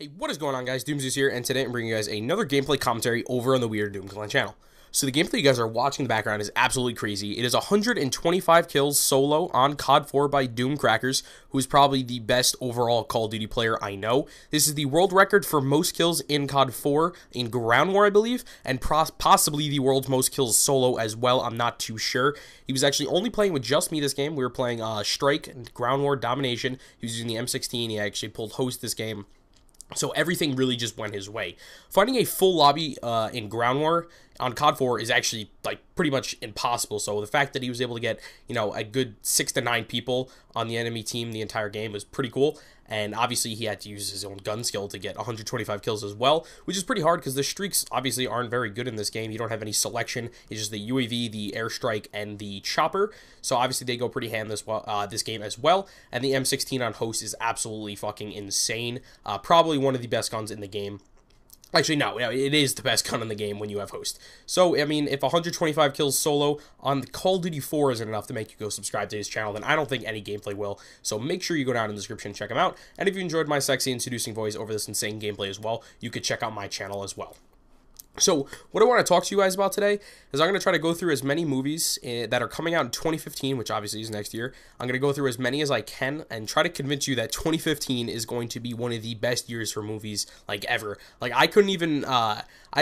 Hey, what is going on, guys? DooM is here, and today I'm bringing you guys another gameplay commentary over on the Weird Doom Clan channel. So the gameplay you guys are watching in the background is absolutely crazy. It is 125 kills solo on COD 4 by DooM Crakerz, who is probably the best overall Call of Duty player I know. This is the world record for most kills in COD 4 in Ground War, I believe, and possibly the world's most kills solo as well. I'm not too sure. He was actually only playing with just me this game. We were playing Strike and Ground War Domination. He was using the M16. He actually pulled host this game. So everything really just went his way. Finding a full lobby in Ground War on COD 4 is actually like pretty much impossible. So the fact that he was able to get, you know, a good 6 to 9 people on the enemy team the entire game was pretty cool. And obviously he had to use his own gun skill to get 125 kills as well, which is pretty hard because the streaks obviously aren't very good in this game. You don't have any selection. It's just the UAV, the airstrike, and the chopper. So obviously they go pretty hand this game as well. And the M16 on host is absolutely fucking insane. Probably one of the best guns in the game. Actually, no, it is the best gun in the game when you have host. So, I mean, if 125 kills solo on the Call of Duty 4 isn't enough to make you go subscribe to his channel, then I don't think any gameplay will. So make sure you go down in the description and check him out. And if you enjoyed my sexy and seducing voice over this insane gameplay as well, you could check out my channel as well. So, what I want to talk to you guys about today is I'm going to try to go through as many movies that are coming out in 2015, which obviously is next year. I'm going to go through as many as I can and try to convince you that 2015 is going to be one of the best years for movies, like, ever. Like, I didn't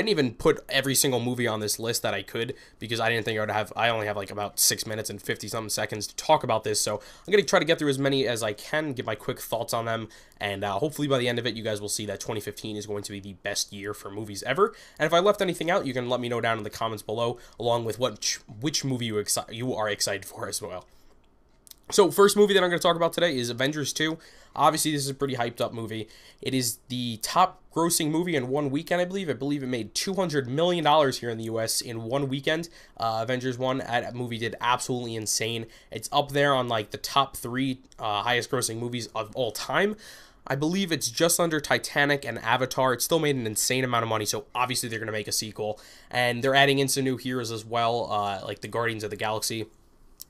even put every single movie on this list that I could because I didn't think I only have, like, about 6 minutes and 50-something seconds to talk about this. So, I'm going to try to get through as many as I can, give my quick thoughts on them, and hopefully by the end of it, you guys will see that 2015 is going to be the best year for movies ever. And if I left anything out, you can let me know down in the comments below, along with which movie you are excited for as well. So, first movie that I'm going to talk about today is Avengers 2. Obviously, this is a pretty hyped up movie. It is the top grossing movie in one weekend, I believe. I believe it made $200 million here in the US in one weekend. Avengers 1, that movie did absolutely insane. It's up there on, like, the top 3 highest grossing movies of all time. I believe it's just under Titanic and Avatar. It still made an insane amount of money, so obviously they're going to make a sequel. And they're adding in some new heroes as well, like the Guardians of the Galaxy.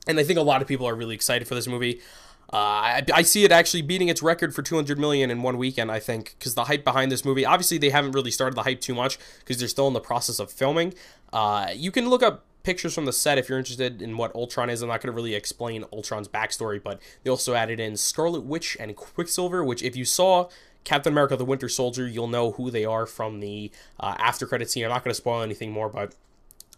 And I think a lot of people are really excited for this movie. I see it actually beating its record for $200 million in one weekend, I think, because the hype behind this movie, obviously they haven't really started the hype too much because they're still in the process of filming. You can look up pictures from the set if you're interested in what Ultron is. I'm not going to really explain Ultron's backstory, but they also added in Scarlet Witch and Quicksilver, which if you saw Captain America the Winter Soldier, you'll know who they are from the after credit scene. I'm not going to spoil anything more, but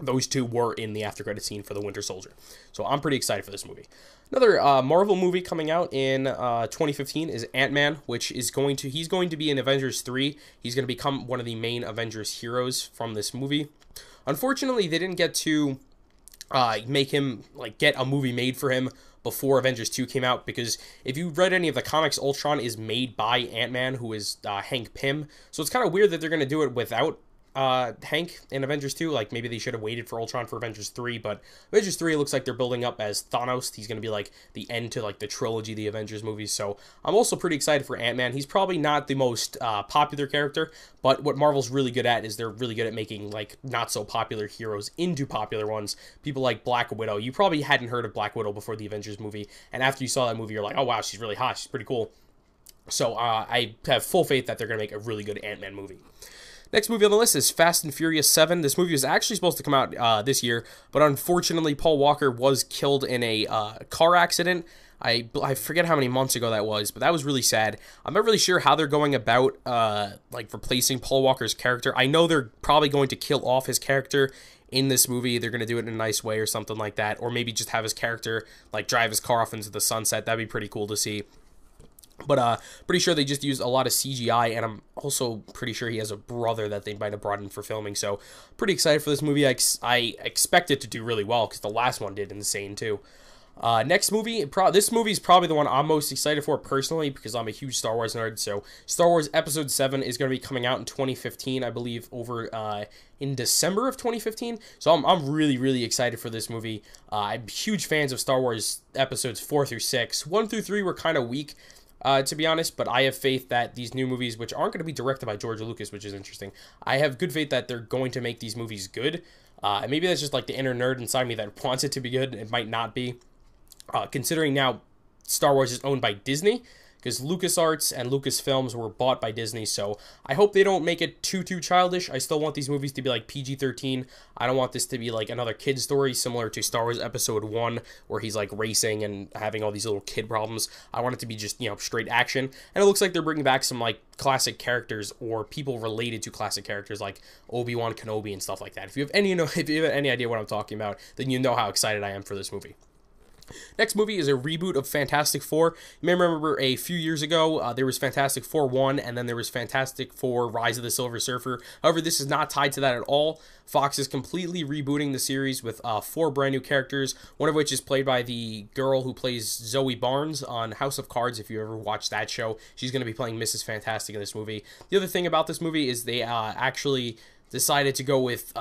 those two were in the after credit scene for the Winter Soldier. So I'm pretty excited for this movie. Another Marvel movie coming out in 2015 is Ant-Man, which is he's going to be in Avengers 3. He's going to become one of the main Avengers heroes from this movie. Unfortunately, they didn't get to make him, like, get a movie made for him before Avengers 2 came out, because if you read any of the comics, Ultron is made by Ant-Man, who is Hank Pym. So it's kind of weird that they're going to do it without Hank in Avengers 2. Like, maybe they should have waited for Ultron for Avengers 3, but Avengers 3 looks like they're building up as Thanos. He's going to be like the end to, like, the trilogy, the Avengers movies. So I'm also pretty excited for Ant-Man. He's probably not the most popular character, but what Marvel's really good at is they're really good at making, like, not so popular heroes into popular ones. People like Black Widow. You probably hadn't heard of Black Widow before the Avengers movie, and after you saw that movie, you're like, oh wow, she's really hot, she's pretty cool. So I have full faith that they're going to make a really good Ant-Man movie. Next movie on the list is Fast and Furious 7. This movie was actually supposed to come out this year, but unfortunately Paul Walker was killed in a car accident. I forget how many months ago that was, but that was really sad. I'm not really sure how they're going about like replacing Paul Walker's character. I know they're probably going to kill off his character in this movie. They're going to do it in a nice way or something like that, or maybe just have his character like drive his car off into the sunset. That'd be pretty cool to see. But pretty sure they just used a lot of CGI, and I'm also pretty sure he has a brother that they might have brought in for filming. So pretty excited for this movie. I expect it to do really well because the last one did insane too. Next movie, this movie is probably the one I'm most excited for personally because I'm a huge Star Wars nerd. So Star Wars Episode 7 is going to be coming out in 2015, I believe, over in December of 2015. So I'm really, really excited for this movie. I'm huge fans of Star Wars Episodes 4 through 6. 1 through 3 were kind of weak, to be honest, but I have faith that these new movies, which aren't going to be directed by George Lucas, which is interesting, I have good faith that they're going to make these movies good. And maybe that's just like the inner nerd inside me that wants it to be good. It might not be. Considering now Star Wars is owned by Disney, because LucasArts and Lucasfilms were bought by Disney, so I hope they don't make it too childish. I still want these movies to be like PG-13. I don't want this to be like another kid story similar to Star Wars Episode 1, where he's like racing and having all these little kid problems. I want it to be just, you know, straight action, and it looks like they're bringing back some like classic characters or people related to classic characters like Obi-Wan Kenobi and stuff like that. If you have any idea what I'm talking about, then you know how excited I am for this movie. Next movie is a reboot of Fantastic Four. You may remember a few years ago, there was Fantastic Four 1, and then there was Fantastic Four Rise of the Silver Surfer. However, this is not tied to that at all. Fox is completely rebooting the series with 4 brand new characters, one of which is played by the girl who plays Zoe Barnes on House of Cards. If you ever watched that show, she's going to be playing Mrs. Fantastic in this movie. The other thing about this movie is they actually decided to go with...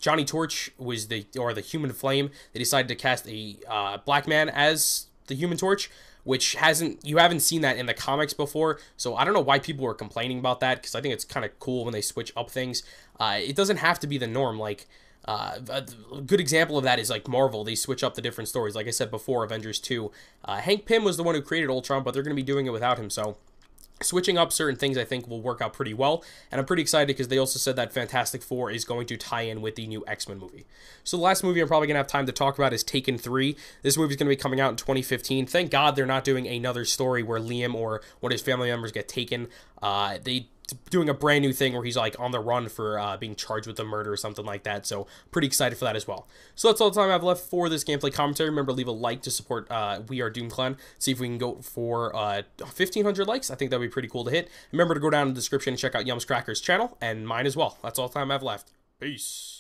Johnny Torch was the Human Flame. They decided to cast a black man as the Human Torch, which you haven't seen that in the comics before. So I don't know why people were complaining about that, because I think it's kind of cool when they switch up things. It doesn't have to be the norm. Like a good example of that is like Marvel. They switch up the different stories. Like I said before, Avengers 2. Hank Pym was the one who created Ultron, but they're going to be doing it without him. So switching up certain things, I think, will work out pretty well, and I'm pretty excited because they also said that Fantastic Four is going to tie in with the new X-Men movie. So the last movie I'm probably going to have time to talk about is Taken 3. This movie is going to be coming out in 2015. Thank God they're not doing another story where Liam or one of his family members get taken. They doing a brand new thing where he's like on the run for being charged with a murder or something like that, so pretty excited for that as well. So that's all the time I have left for this gameplay commentary. Remember, leave a like to support We Are Doom Clan. See if we can go for 1,500 likes. I think that would be pretty cool to hit. Remember to go down in the description and check out Yum's Crakerz channel and mine as well. That's all the time I have left. Peace.